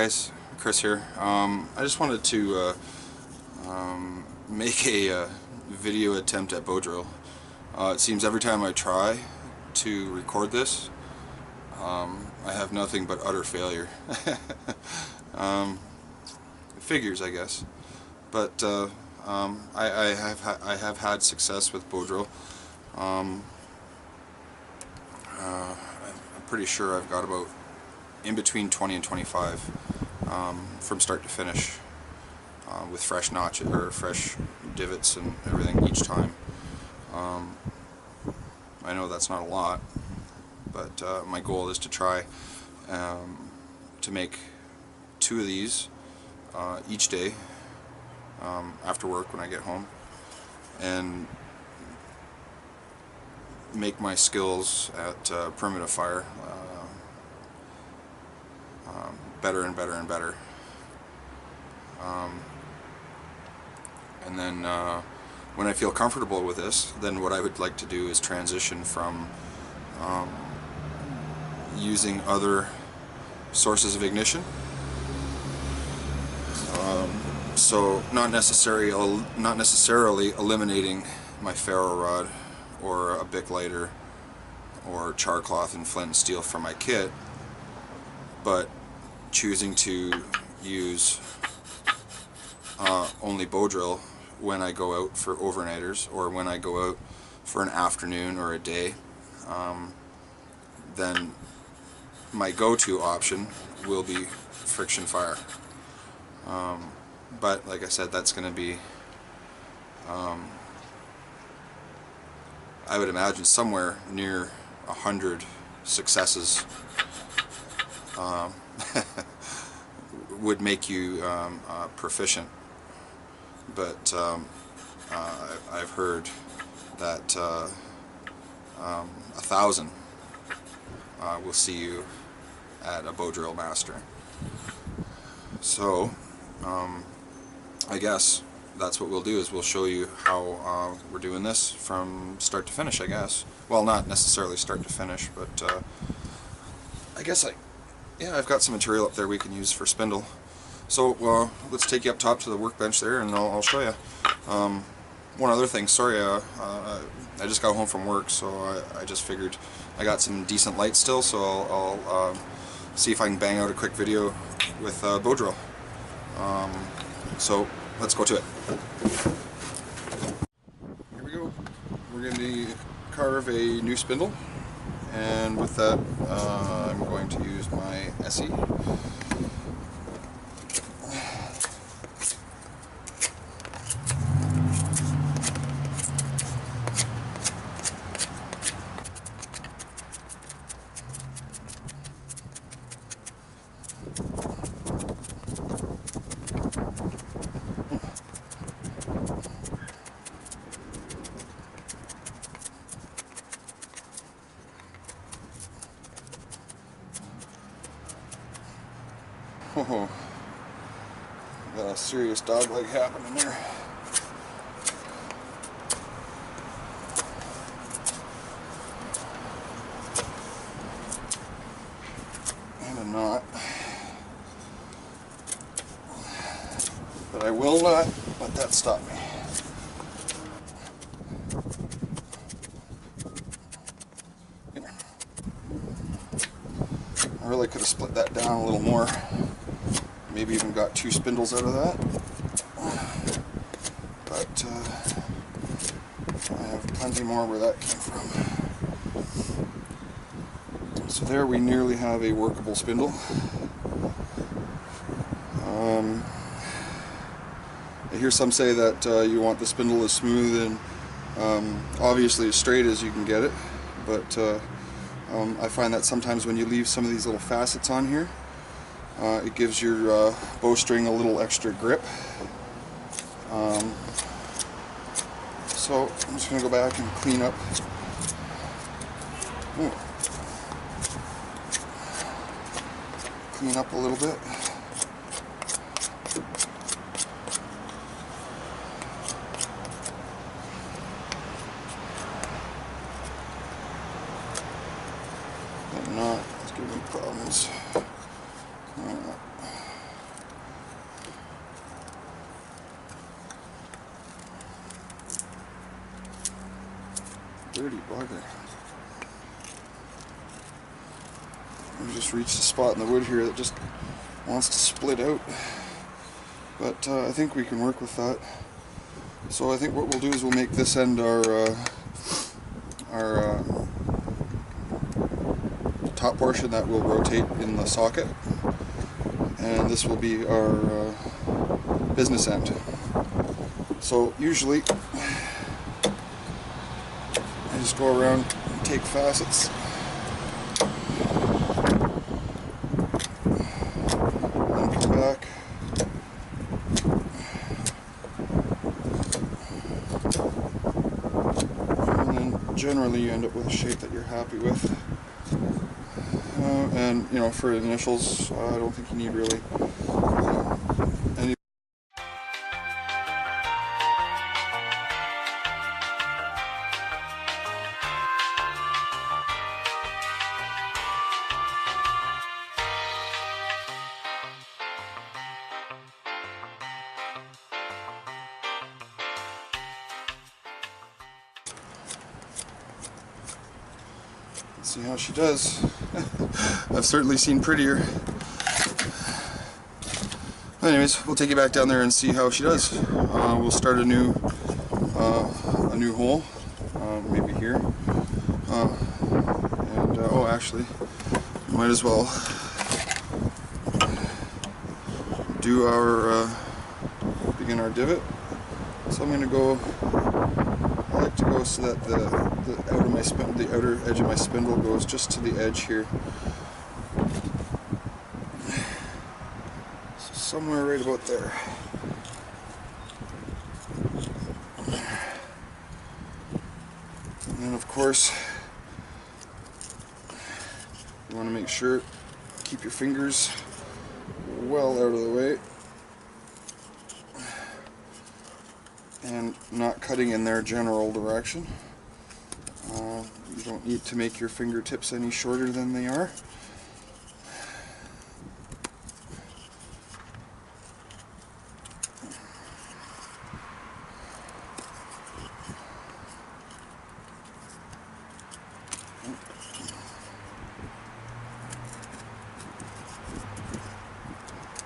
guys, Chris here. I just wanted to make a video attempt at bow drill. It seems every time I try to record this, I have nothing but utter failure. Figures, I guess. But I have had success with bow drill. I'm pretty sure I've got about in between 20 and 25 from start to finish, with fresh notches or fresh divots and everything each time. I know that's not a lot, but my goal is to try to make 2 of these each day after work when I get home, and make my skills at primitive fire better and better and better. And then when I feel comfortable with this, then what I would like to do is transition from using other sources of ignition. So not necessarily eliminating my ferro rod or a Bic lighter or char cloth and flint and steel from my kit, but choosing to use only bow drill when I go out for overnighters or when I go out for an afternoon or a day. Then my go-to option will be friction fire. But like I said, that's going to be, I would imagine, somewhere near 100 successes would make you proficient. But I've heard that 1,000 will see you at a bow drill master. So I guess that's what we'll do, is we'll show you how we're doing this from start to finish, I guess. Well, not necessarily start to finish, but I guess I've got some material up there we can use for spindle. So let's take you up top to the workbench there, and I'll show you. One other thing, sorry, I just got home from work, so I just figured I got some decent light still, so I'll see if I can bang out a quick video with bow drill. So let's go to it. Here we go. We're going to carve a new spindle, and with that I'm going to use my SE. Oh, got a serious dog leg happening there. And a knot. But I will not let that stop me. I really could have split that down a little more. Maybe even got 2 spindles out of that. But I have plenty more where that came from. So there we nearly have a workable spindle. I hear some say that you want the spindle as smooth and obviously as straight as you can get it, but I find that sometimes when you leave some of these little facets on here, it gives your bowstring a little extra grip. So I'm just going to go back and clean up. Clean up a little bit. Not, it's giving me problems. Dirty bugger. We just reached a spot in the wood here that just wants to split out. But I think we can work with that. So I think what we'll do is we'll make this end our top portion that will rotate in the socket, and this will be our business end. So usually I just go around and take facets and come back. Generally you end up with a shape that you're happy with, and you know, for initials I don't think you need really any. See how she does. I've certainly seen prettier. Anyways, we'll take you back down there and see how she does. We'll start a new hole, maybe here. Oh, actually, might as well do our begin our divot. So I'm going to go. I like to go so that the outer edge of my spindle goes just to the edge here. So somewhere right about there. And then of course you want to make sure, keep your fingers well out of the way and not cutting in their general direction. You don't need to make your fingertips any shorter than they are.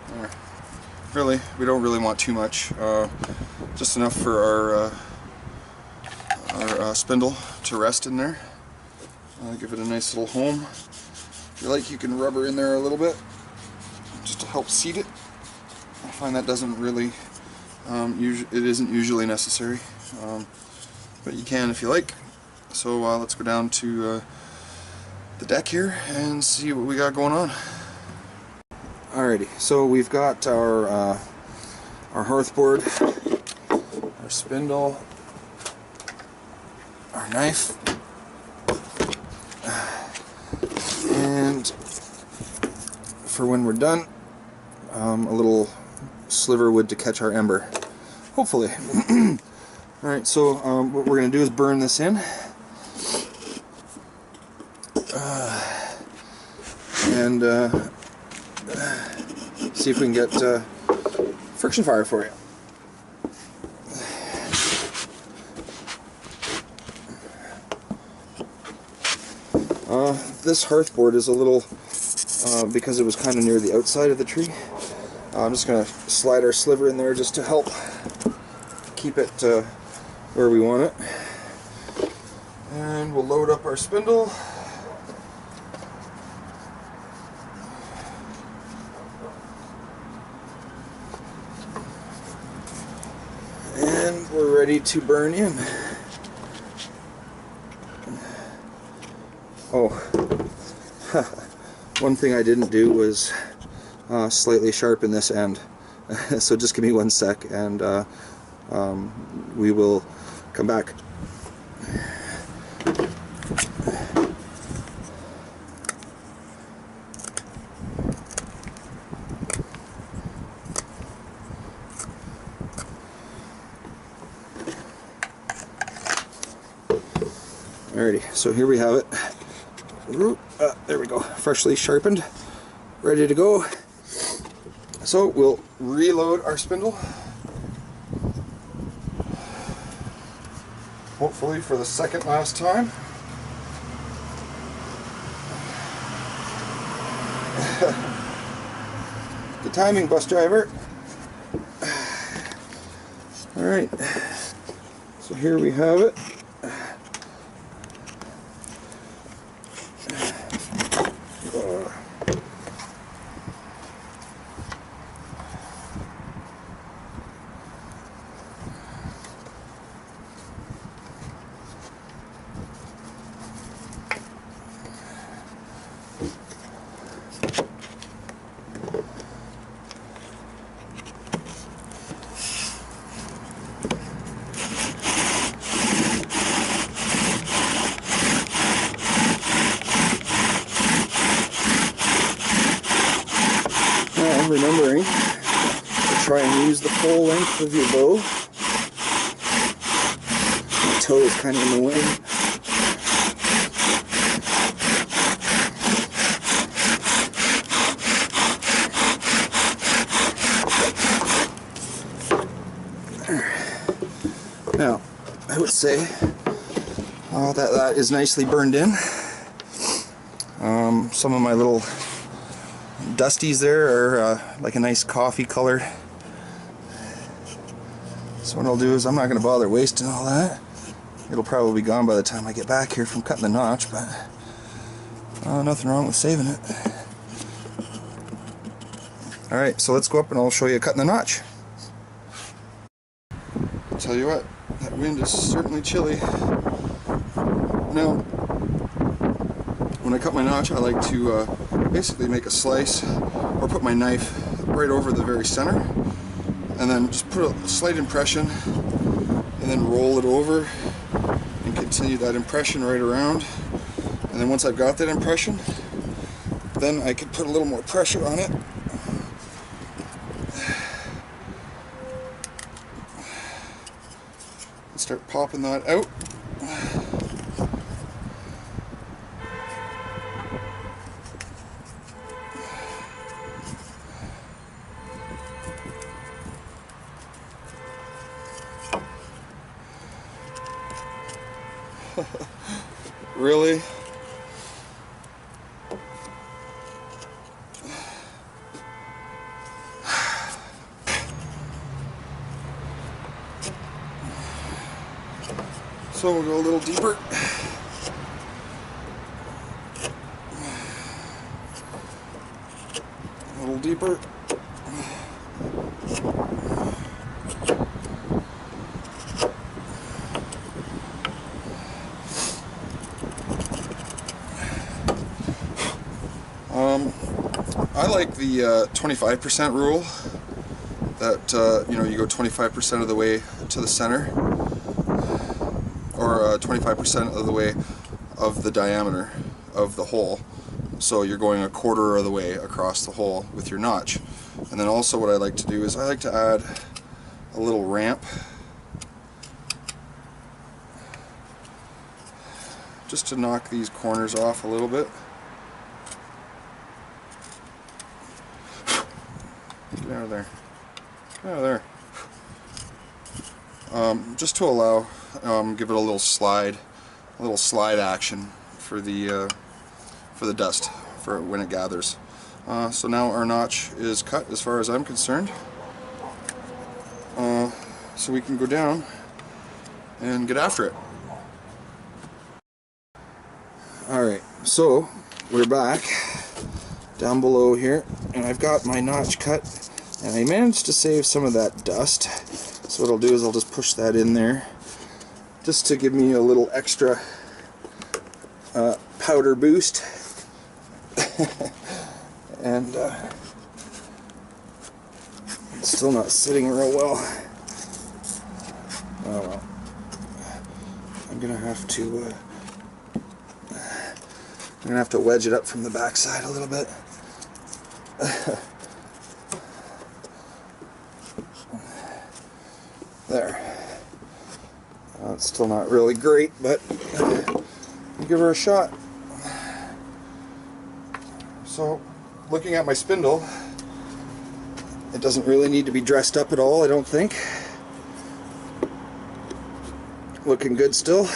There. Really, we don't really want too much. Just enough for our spindle to rest in there. Give it a nice little home. If you like, you can rubber in there a little bit just to help seat it. I find that doesn't really, it isn't usually necessary, but you can if you like. So let's go down to the deck here and see what we got going on. Alrighty, so we've got our hearthboard, our spindle, our knife, and for when we're done, a little sliver wood to catch our ember, hopefully. Alright, so what we're going to do is burn this in, and see if we can get friction fire for you. This hearthboard is a little, because it was kind of near the outside of the tree, I'm just going to slide our sliver in there just to help keep it where we want it. And we'll load up our spindle. And we're ready to burn in. Oh, one thing I didn't do was slightly sharpen this end. So just give me 1 sec and we will come back. Alrighty, so here we have it. There we go, freshly sharpened, ready to go. So we'll reload our spindle. hopefully for the second last time. Good timing, bus driver. Alright, so here we have it. Remembering to try and use the full length of your bow. My toe is kind of in the way. Now, I would say that is nicely burned in. Some of my little dusties there are like a nice coffee color. So what I'll do is I'm not going to bother wasting all that. It'll probably be gone by the time I get back here from cutting the notch, but nothing wrong with saving it. Alright, so let's go up and I'll show you cutting the notch. I'll tell you what, that wind is certainly chilly. Now, when I cut my notch, I like to basically make a slice or put my knife right over the very center and then just put a slight impression and then roll it over and continue that impression right around. And then once I've got that impression, then I can put a little more pressure on it. And start popping that out. Really? So we'll go a little deeper. A little deeper. I like the 25% rule, that you know, you go 25% of the way to the center, or 25% of the way of the diameter of the hole. So you're going a quarter of the way across the hole with your notch. And then also what I like to do is I like to add a little ramp just to knock these corners off a little bit. Get out of there. Get out of there. Just to allow, give it a little slide action for the dust, for when it gathers. So now our notch is cut as far as I'm concerned. So we can go down and get after it. Alright, so we're back down below here, and I've got my notch cut, and I managed to save some of that dust. So what I'll do is I'll just push that in there just to give me a little extra powder boost. And it's still not sitting real well. Oh well. I'm gonna have to wedge it up from the backside a little bit. There. It's still not really great, but I'll give her a shot. So, looking at my spindle, it doesn't really need to be dressed up at all, I don't think. Looking good still.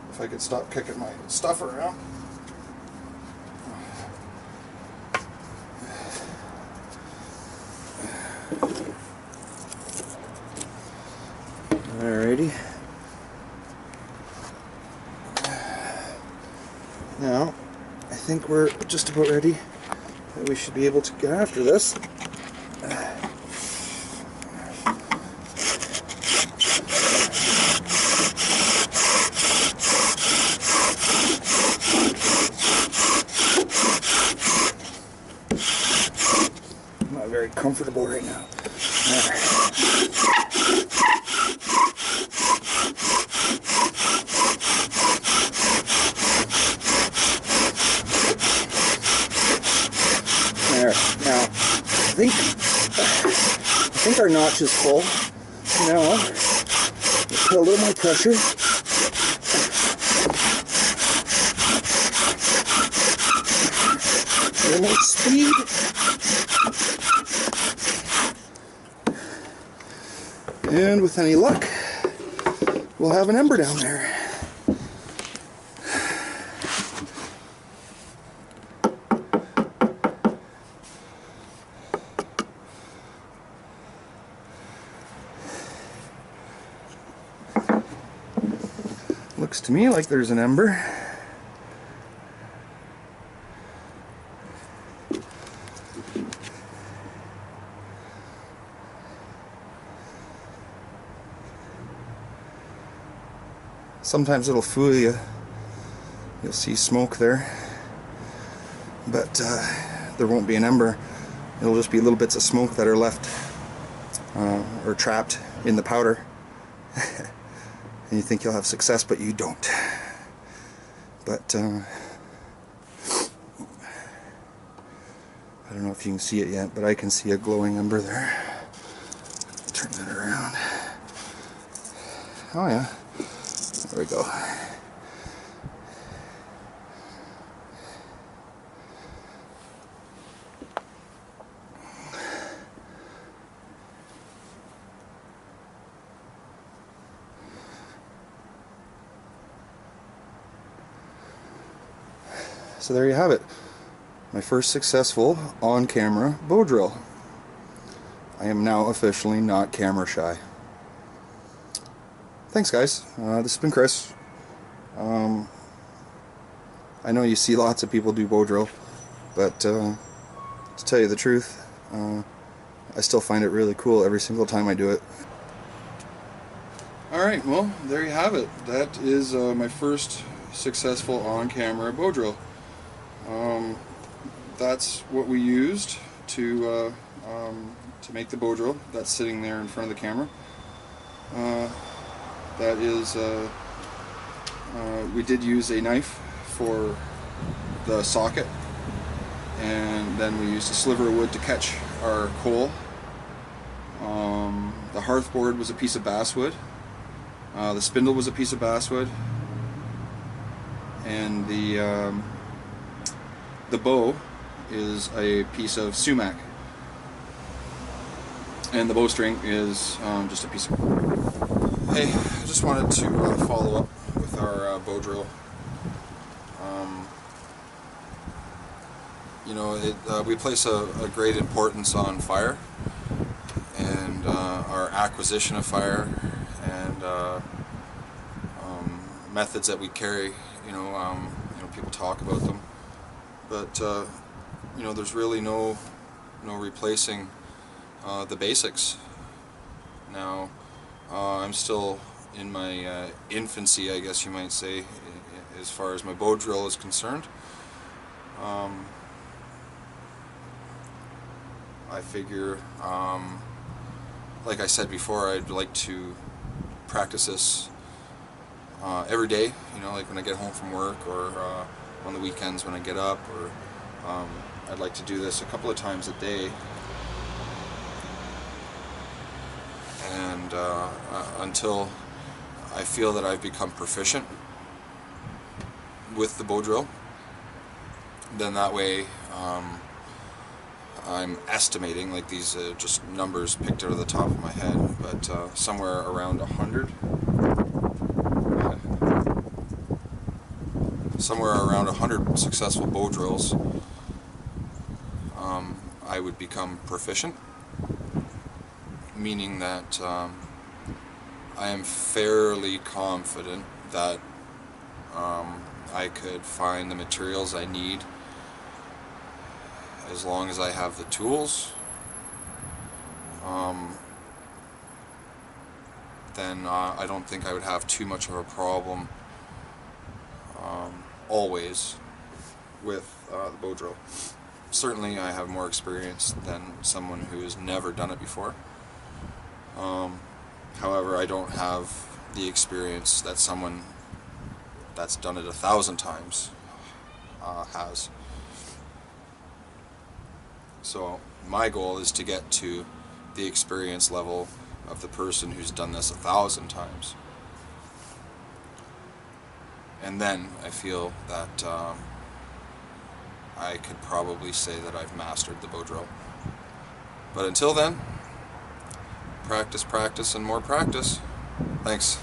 If I could stop kicking my stuff around. Alrighty. Now, I think we're just about ready. We should be able to get after this. I'm not very comfortable right now. There. Now, I think our notch is full. Now, put a little more pressure. A little more speed. And with any luck, we'll have an ember down there. Looks to me like there's an ember. Sometimes it'll fool you. You'll see smoke there, but there won't be an ember. It'll just be little bits of smoke that are left or trapped in the powder. And you think you'll have success, but you don't. But I don't know if you can see it yet, but I can see a glowing ember there. Turn that around. Oh yeah, there we go. So there you have it. My first successful on-camera bow drill. I am now officially not camera shy. Thanks guys. This has been Chris. I know you see lots of people do bow drill, but to tell you the truth, I still find it really cool every single time I do it. Alright, well, there you have it. That is my first successful on-camera bow drill. That's what we used to make the bow drill. That's sitting there in front of the camera. That is, we did use a knife for the socket, and then we used a sliver of wood to catch our coal. The hearth board was a piece of basswood. The spindle was a piece of basswood, and the bow is a piece of sumac, and the bowstring is just a piece of... Hey, I just wanted to follow up with our bow drill. You know, we place a great importance on fire, and our acquisition of fire, and methods that we carry. You know, people talk about them, but you know, there's really no replacing the basics. Now, I'm still in my infancy, I guess you might say, as far as my bow drill is concerned. I figure, like I said before, I'd like to practice this every day, you know, like when I get home from work, or on the weekends when I get up, or I'd like to do this a couple of times a day, and until I feel that I've become proficient with the bow drill. Then that way I'm estimating, like these just numbers picked out of the top of my head, but somewhere around 100. Somewhere around 100 successful bow drills, I would become proficient, meaning that I am fairly confident that I could find the materials I need as long as I have the tools. Then I don't think I would have too much of a problem always with the bow drill. Certainly I have more experience than someone who has never done it before. However, I don't have the experience that someone that's done it 1,000 times has. So my goal is to get to the experience level of the person who's done this 1,000 times. And then I feel that I could probably say that I've mastered the bow drill. But until then, practice, practice, and more practice. Thanks.